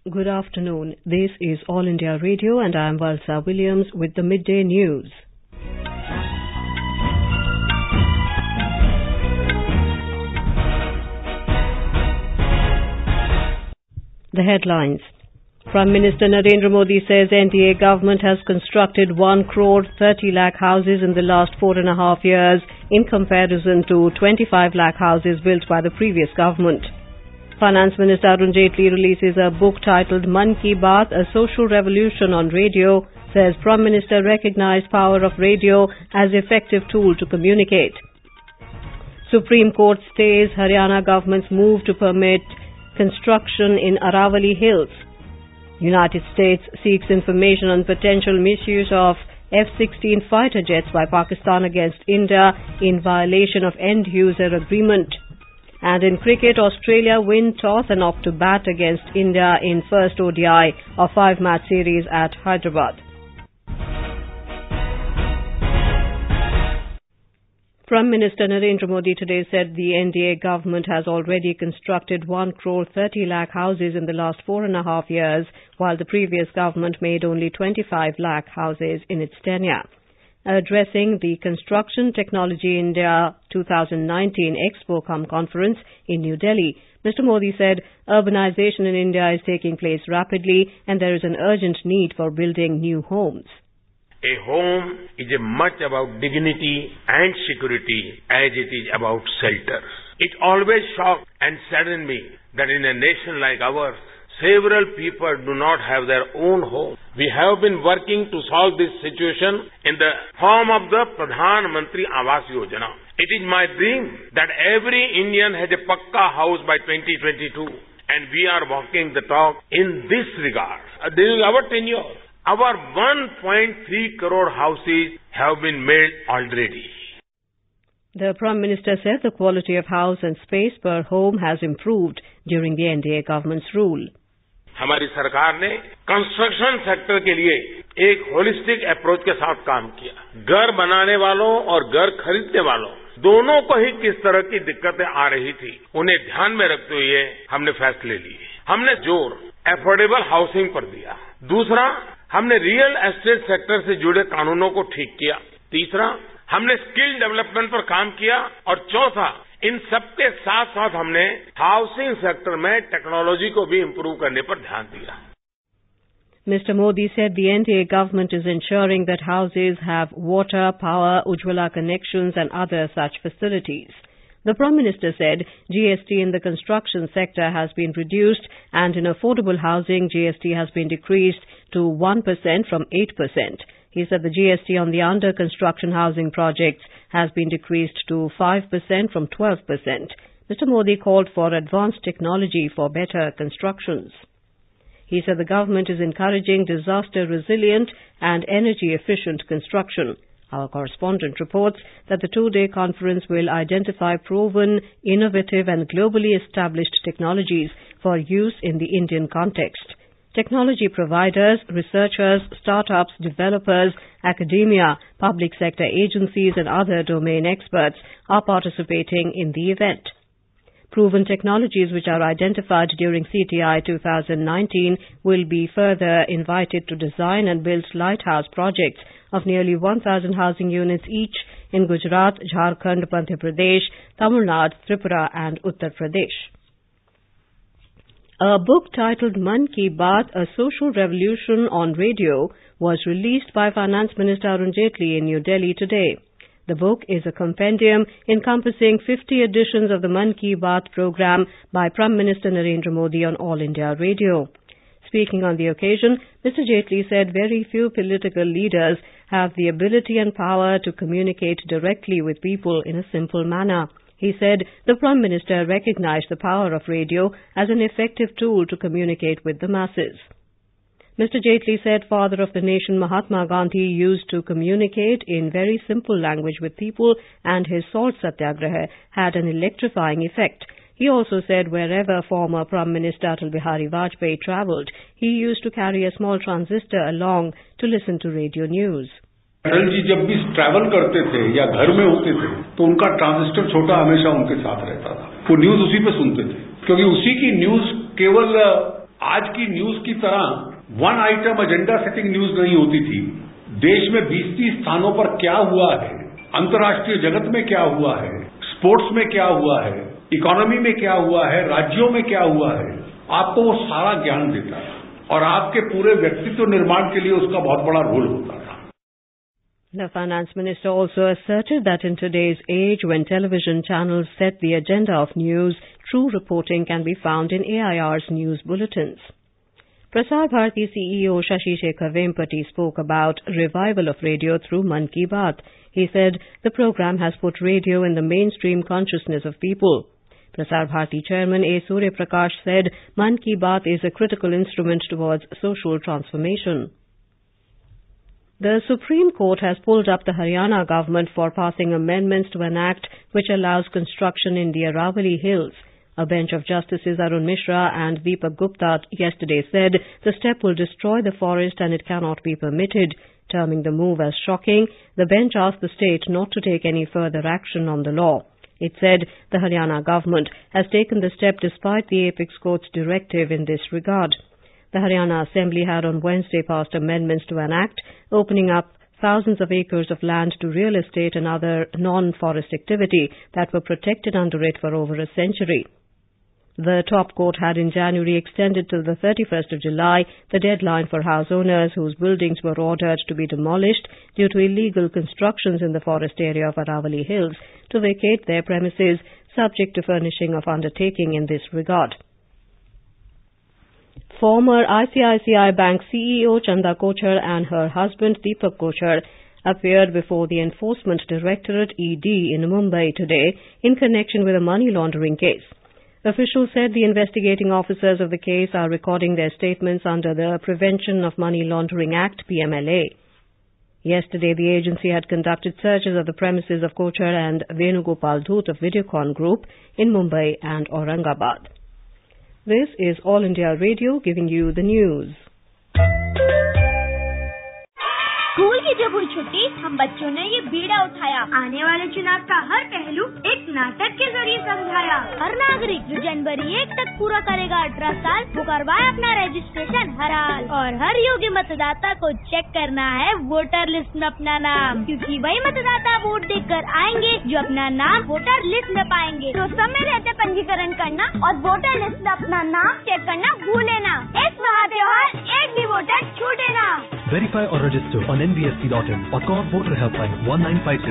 Good afternoon. This is All India Radio and I am Valsa Williams with the Midday News. The headlines. Prime Minister Narendra Modi says NDA government has constructed 1 crore 30 lakh houses in the last 4.5 years in comparison to 25 lakh houses built by the previous government. Finance Minister Arun Jaitley releases a book titled Mann Ki Baat, A Social Revolution on Radio, says Prime Minister recognized power of radio as effective tool to communicate. Supreme Court stays Haryana government's move to permit construction in Aravalli Hills. United States seeks information on potential misuse of F-16 fighter jets by Pakistan against India in violation of end-user agreement. And in cricket, Australia win toss and opt to bat against India in first ODI of 5-match series at Hyderabad. Prime Minister Narendra Modi today said the NDA government has already constructed 1 crore 30 lakh houses in the last 4.5 years, while the previous government made only 25 lakh houses in its tenure. Addressing the Construction Technology India 2019 Expo Conference in New Delhi, Mr. Modi said urbanization in India is taking place rapidly and there is an urgent need for building new homes. A home is much about dignity and security as it is about shelter. It always shocked and saddened me that in a nation like ours, several people do not have their own home. We have been working to solve this situation in the form of the Pradhan Mantri Awas Yojana. It is my dream that every Indian has a Pakka house by 2022, and we are walking the talk in this regard. This is our tenure. Our 1.3 crore houses have been made already. The Prime Minister said the quality of house and space per home has improved during the NDA government's rule. हमारी सरकार ने construction sector के लिए एक holistic approach के साथ काम किया। घर बनाने वालों और घर खरीदने वालों दोनों को ही किस तरह की दिक्कतें आ रही थी, उन्हें ध्यान में रखते हुए हमने फैसले लिए। हमने जोर एफोर्डेबल हाउसिंग पर दिया। दूसरा, हमने रियल एस्टेट सेक्टर से जुड़े कानूनों को ठीक किया। तीसरा, हमने स्किल डेवलपमेंट पर काम किया। और चौथा, इन सबके साथ साथ हमने हाउसिंग सेक्टर में टेक्नोलॉजी को भी इम्प्रूव करने पर ध्यान दिया। Mr. Modi said the NDA government is ensuring that houses have water, power, Ujjwala connections and other such facilities. The Prime Minister said GST in the construction sector has been reduced and in affordable housing GST has been decreased to 1% from 8%. He said the GST on the under construction housing projects has been decreased to 5% from 12%. Mr. Modi called for advanced technology for better constructions. He said the government is encouraging disaster resilient and energy efficient construction. Our correspondent reports that the 2-day conference will identify proven, innovative and globally established technologies for use in the Indian context. Technology providers, researchers, startups, developers, academia, public sector agencies and other domain experts are participating in the event. Proven technologies which are identified during CTI 2019 will be further invited to design and build lighthouse projects of nearly 1,000 housing units each in Gujarat, Jharkhand, Madhya Pradesh, Tamil Nadu, Tripura and Uttar Pradesh. A book titled Mann Ki Baat, A Social Revolution on Radio was released by Finance Minister Arun Jaitley in New Delhi today. The book is a compendium encompassing 50 editions of the Mann Ki Baat program by Prime Minister Narendra Modi on All India Radio. Speaking on the occasion, Mr. Jaitley said very few political leaders have the ability and power to communicate directly with people in a simple manner. He said the Prime Minister recognized the power of radio as an effective tool to communicate with the masses. Mr. Jaitley said Father of the Nation Mahatma Gandhi used to communicate in very simple language with people and his salt satyagraha had an electrifying effect. He also said wherever former Prime Minister Atal Bihari Vajpayee travelled, he used to carry a small transistor along to listen to radio news. Atal ji जब भी travel करते थे या घर में होते थे तो उनका ट्रांजिस्टर छोटा हमेशा उनके साथ रहता था। वो न्यूज उसी पे सुनते थे क्योंकि उसी की न्यूज केवल आज की न्यूज की तरह one item agenda setting news नहीं होती थी। देश में 20-30 स्थानों पर क्या हुआ है, अंतर्राष्ट्रीय जगत में क्या हुआ है, स्पोर्ट्स में क्या हुआ है, इकोनॉमी में क्या हुआ है, राज्यों में क्या हुआ है, आपको वो सारा ज्ञान देता है और आपके पूरे व्यक्तित्व निर्माण के लिए उसका बहुत बड़ा रोल होता था। The finance minister also asserted that in today's age, when television channels set the agenda of news, true reporting can be found in AIR's news bulletins. Prasar Bharati CEO Shashi Shekhar Vempati spoke about revival of radio through Mann Ki Baat. He said the program has put radio in the mainstream consciousness of people. Prasar Bharati Chairman A. Surya Prakash said Mann Ki Baat is a critical instrument towards social transformation. The Supreme Court has pulled up the Haryana government for passing amendments to an act which allows construction in the Aravalli hills. A bench of Justices Arun Mishra and Deepak Gupta yesterday said the step will destroy the forest and it cannot be permitted. Terming the move as shocking, the bench asked the state not to take any further action on the law. It said the Haryana government has taken the step despite the apex court's directive in this regard. The Haryana Assembly had on Wednesday passed amendments to an act opening up thousands of acres of land to real estate and other non-forest activity that were protected under it for over a century. The top court had in January extended till the 31st of July the deadline for house owners whose buildings were ordered to be demolished due to illegal constructions in the forest area of Aravalli Hills to vacate their premises, subject to furnishing of undertaking in this regard. Former ICICI Bank CEO Chanda Kochhar and her husband Deepak Kochhar appeared before the Enforcement Directorate ED in Mumbai today in connection with a money laundering case. Officials said the investigating officers of the case are recording their statements under the Prevention of Money Laundering Act (PMLA). Yesterday, the agency had conducted searches of the premises of Kochhar and Venugopal Dhoot of Videocon Group in Mumbai and Aurangabad. This is All India Radio giving you the news. School की जब हुई छुट्टी, हम बच्चों ने ये बीड़ा उठाया, आने वाले चुनाव का हर पहलू एक नाटक के जरिए समझाया। हर नागरिक जो जनवरी 1 तक पूरा करेगा 18 साल, वो करवाए अपना रजिस्ट्रेशन हर हाल, और हर योग्य मतदाता को चेक करना है वोटर लिस्ट में अपना नाम, क्योंकि वही मतदाता वोट देकर आएंगे जो अपना नाम वोटर लिस्ट में पाएंगे। तो समय रहते पंजीकरण करना और वोटर लिस्ट में अपना नाम चेक करना भूले ना। इस महात्योहार एक भी वोटर छूटे ना। Verify or register on nvsp.in or call Voter Helpline 1952.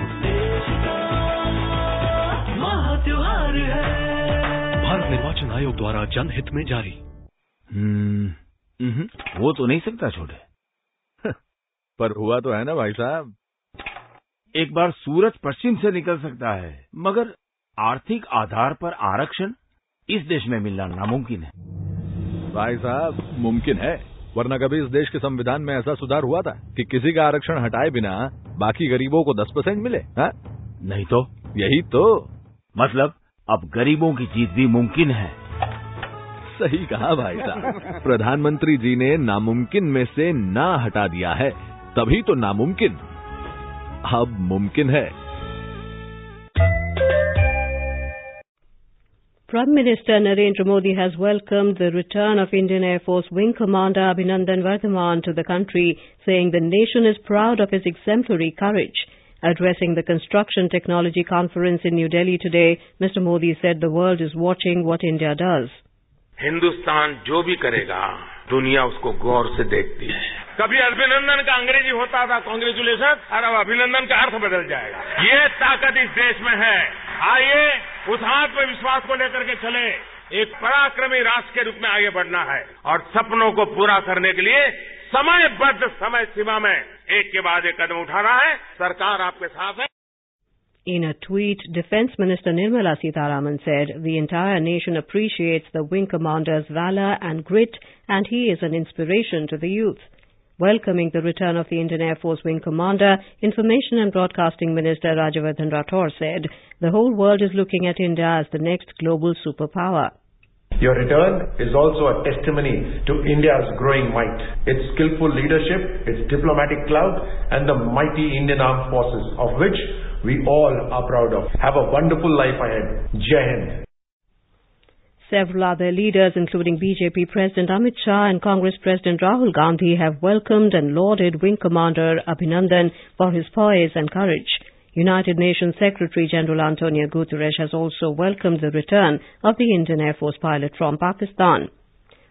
Bharat निर्वाचन आयोग द्वारा जनहित में जारी। वो तो नहीं सकता छोटे, पर हुआ तो है ना भाई साहब। एक बार सूरज पश्चिम से निकल सकता है, मगर आर्थिक आधार पर आरक्षण इस देश में मिलना नामुमकिन है। भाई साहब, मुमकिन है, वरना कभी इस देश के संविधान में ऐसा सुधार हुआ था कि किसी का आरक्षण हटाए बिना बाकी गरीबों को 10% मिले? हा? नहीं तो यही तो मतलब अब गरीबों की जीत भी मुमकिन है। सही कहा भाई साहब। प्रधानमंत्री जी ने नामुमकिन में से ना हटा दिया है, तभी तो नामुमकिन अब मुमकिन है। Prime Minister Narendra Modi has welcomed the return of Indian Air Force Wing Commander Abhinandan Vardhaman to the country, saying the nation is proud of his exemplary courage. Addressing the Construction Technology Conference in New Delhi today, Mr. Modi said the world is watching what India does. Hindustan जो भी करेगा, दुनिया उसको गौर से देखती है। कभी अभिनंदन का अंग्रेजी होता था कांग्रेचुलेशन, और अब अभिनंदन का अर्थ बदल जाएगा। ये ताकत इस देश में है। आइए उस आत्मविश्वास को लेकर के चले, एक पराक्रमी राष्ट्र के रूप में आगे बढ़ना है और सपनों को पूरा करने के लिए समयबद्ध समय सीमा में एक के बाद एक कदम उठाना है। सरकार आपके साथ है। In a tweet, Defence Minister Nirmala Sitharaman said the entire nation appreciates the wing commander's valor and grit, and he is an inspiration to the youth. Welcoming the return of the Indian Air Force Wing Commander, Information and Broadcasting Minister Rajavardhan Rathore said the whole world is looking at India as the next global superpower. Your return is also a testimony to India's growing might, its skillful leadership, its diplomatic clout, and the mighty Indian Armed Forces, of which we all are proud of. Have a wonderful life ahead. Jai Hind. Several other leaders, including BJP President Amit Shah and Congress President Rahul Gandhi, have welcomed and lauded Wing Commander Abhinandan for his poise and courage. United Nations Secretary General Antonio Guterres has also welcomed the return of the Indian Air Force pilot from Pakistan.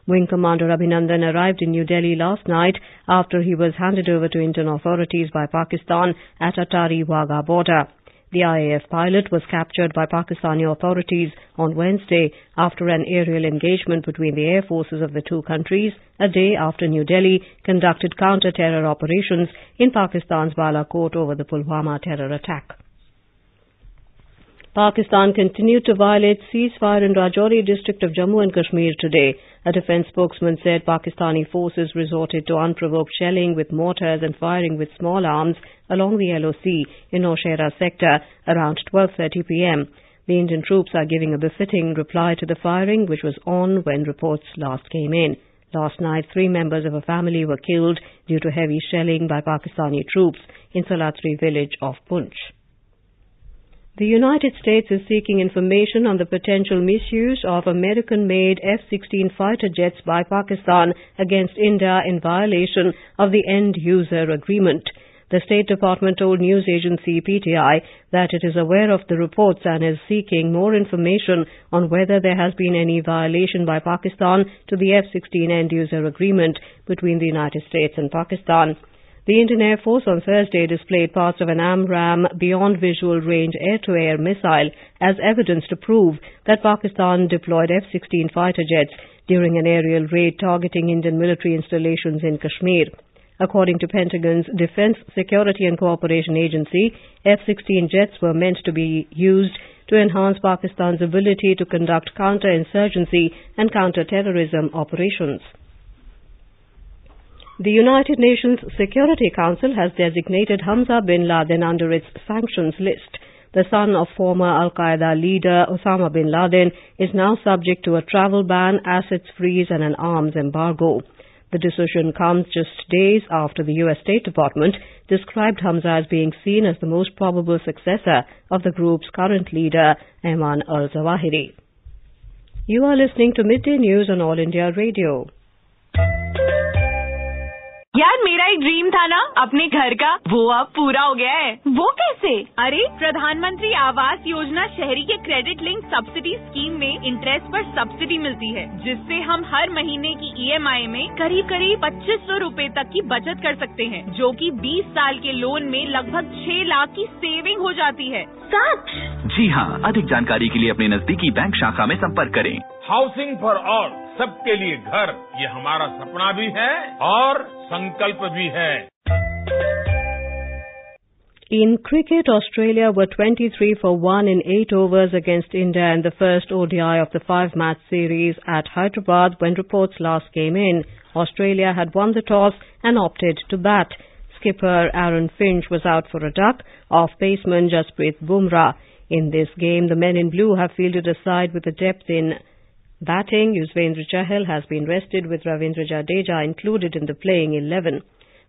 Wing Commander Abhinandan arrived in New Delhi last night after he was handed over to Indian authorities by Pakistan at Atari-Wagah border. The IAF pilot was captured by Pakistani authorities on Wednesday after an aerial engagement between the air forces of the two countries, a day after New Delhi conducted counter-terror operations in Pakistan's Balakot over the Pulwama terror attack. Pakistan continued to violate ceasefire in Rajouri district of Jammu and Kashmir today. A defence spokesman said Pakistani forces resorted to unprovoked shelling with mortars and firing with small arms along the LOC in Nowshera sector around 12:30 p.m. The Indian troops are giving a befitting reply to the firing, which was on when reports last came in. Last night, 3 members of a family were killed due to heavy shelling by Pakistani troops in Salatri village of Punch. The United States is seeking information on the potential misuse of American-made F-16 fighter jets by Pakistan against India in violation of the End-User Agreement. The State Department told news agency PTI that it is aware of the reports and is seeking more information on whether there has been any violation by Pakistan to the F-16 End-User Agreement between the United States and Pakistan. The Indian Air Force on Thursday displayed parts of an AMRAAM Beyond Visual Range air-to-air missile as evidence to prove that Pakistan deployed F-16 fighter jets during an aerial raid targeting Indian military installations in Kashmir. According to Pentagon's Defense Security and Cooperation Agency, F-16 jets were meant to be used to enhance Pakistan's ability to conduct counter-insurgency and counter-terrorism operations. The United Nations Security Council has designated Hamza bin Laden under its sanctions list. The son of former Al-Qaeda leader Osama bin Laden is now subject to a travel ban, assets freeze and an arms embargo. The decision comes just days after the U.S. State Department described Hamza as being seen as the most probable successor of the group's current leader, Ayman al-Zawahiri. You are listening to Midday News on All India Radio. यार मेरा एक dream था ना अपने घर का, वो अब पूरा हो गया है। वो कैसे? अरे प्रधानमंत्री आवास योजना शहरी के क्रेडिट लिंक सब्सिडी स्कीम में इंटरेस्ट पर सब्सिडी मिलती है, जिससे हम हर महीने की EMI में करीब 2500 रूपए तक की बचत कर सकते हैं, जो कि 20 साल के लोन में लगभग 6 लाख की सेविंग हो जाती है। सच? जी हाँ, अधिक जानकारी के लिए अपने नजदीकी बैंक शाखा में संपर्क करें। हाउसिंग फॉर ऑल, सबके लिए घर, ये हमारा सपना भी है और संकल्प भी है। In cricket, Australia were 23 for 1 in 8 overs against India in the first ODI of the 5-match series at Hyderabad when reports last came in. Australia had won the toss and opted to bat. Skipper Aaron Finch was out for a duck off baseman Jasprit Bumrah. In this game, the men in blue have fielded a side with a depth in batting. Yuzvendra Chahal has been rested with Ravindra Jadeja included in the playing 11.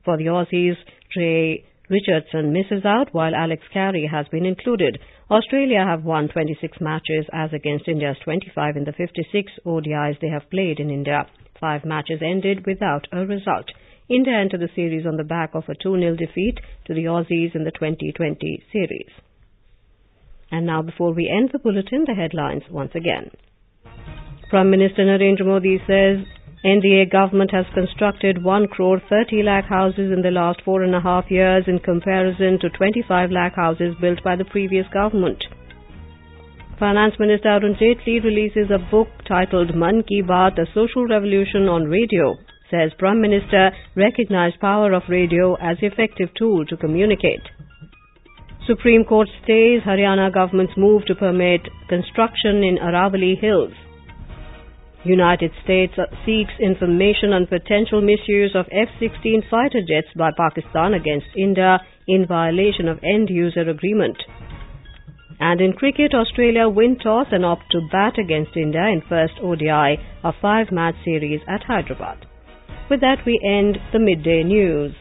For the Aussies, Trey Richardson misses out while Alex Carey has been included. Australia have won 26 matches as against India's 25 in the 56 ODIs they have played in India. 5 matches ended without a result. India entered the series on the back of a 2-0 defeat to the Aussies in the 2020 series. And now, before we end the bulletin, the headlines once again. Prime Minister Narendra Modi says NDA government has constructed 1 crore 30 lakh houses in the last 4.5 years in comparison to 25 lakh houses built by the previous government. Finance Minister Arun Jaitley releases a book titled Mann Ki Baat, A Social Revolution on Radio. Says Prime Minister recognized power of radio as effective tool to communicate. Supreme Court stays Haryana government's move to permit construction in Aravalli Hills. United States seeks information on potential misuse of F-16 fighter jets by Pakistan against India in violation of End-User Agreement. And in cricket, Australia win toss and opt to bat against India in first ODI, a 5-match series at Hyderabad. With that, we end the Midday News.